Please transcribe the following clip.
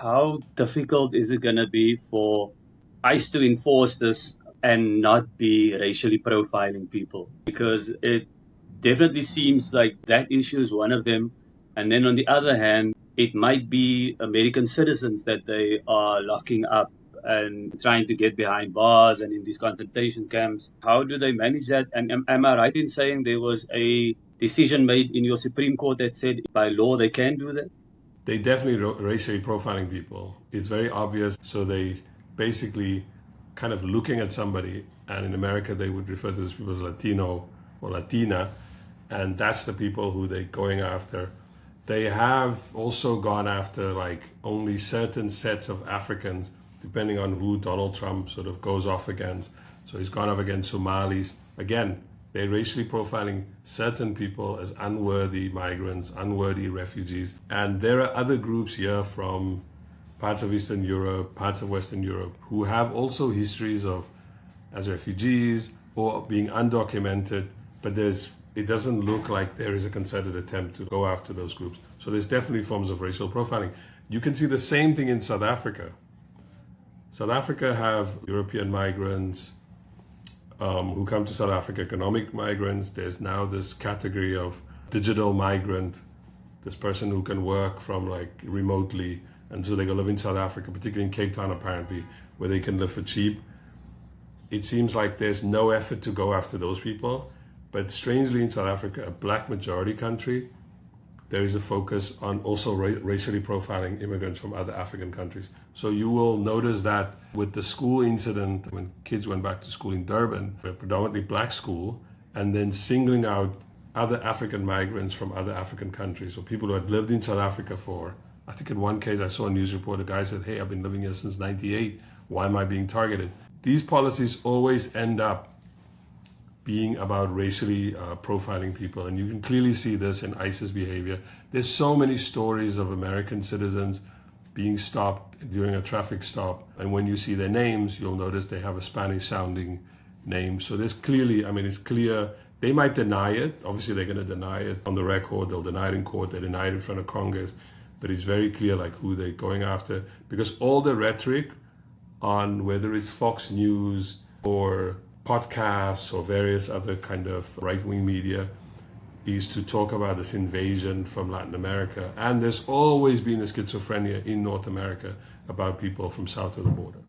how difficult is it going to be for ICE to enforce this and not be racially profiling people? Because it definitely seems like that issue is one of them. And then on the other hand, it might be American citizens that they are locking up and trying to get behind bars and in these concentration camps. How do they manage that? And am I right in saying there was a decision made in your Supreme Court that said by law they can do that? They definitely racially profiling people. It's very obvious. So they basically kind of looking at somebody, and in America they would refer to those people as Latino or Latina, and that's the people who they're going after. They have also gone after like only certain sets of Africans, depending on who Donald Trump sort of goes off against. So he's gone off against Somalis. Again, they're racially profiling certain people as unworthy migrants, unworthy refugees. And there are other groups here from parts of Eastern Europe, parts of Western Europe, who have also histories of as refugees or being undocumented, but it doesn't look like there is a concerted attempt to go after those groups. So there's definitely forms of racial profiling. You can see the same thing in South Africa. South Africa have European migrants who come to South Africa, economic migrants. There's now this category of digital migrant, this person who can work from like remotely, and so they go live in South Africa, particularly in Cape Town apparently, where they can live for cheap. It seems like there's no effort to go after those people, but strangely in South Africa, a black majority country, there is a focus on also racially profiling immigrants from other African countries. So you will notice that with the school incident, when kids went back to school in Durban, a predominantly black school, and then singling out other African migrants from other African countries, or people who had lived in South Africa for, I think in one case I saw a news report, a guy said, hey, I've been living here since 98, why am I being targeted? These policies always end up being about racially profiling people. And you can clearly see this in ICE's behavior. There's so many stories of American citizens being stopped during a traffic stop. And when you see their names, you'll notice they have a Spanish sounding name. So there's clearly, it's clear, they might deny it. Obviously they're gonna deny it on the record. They'll deny it in court. They deny it in front of Congress. But it's very clear like who they're going after, because all the rhetoric on whether it's Fox News or podcasts or various other kind of right-wing media is to talk about this invasion from Latin America. And there's always been a schizophrenia in North America about people from south of the border.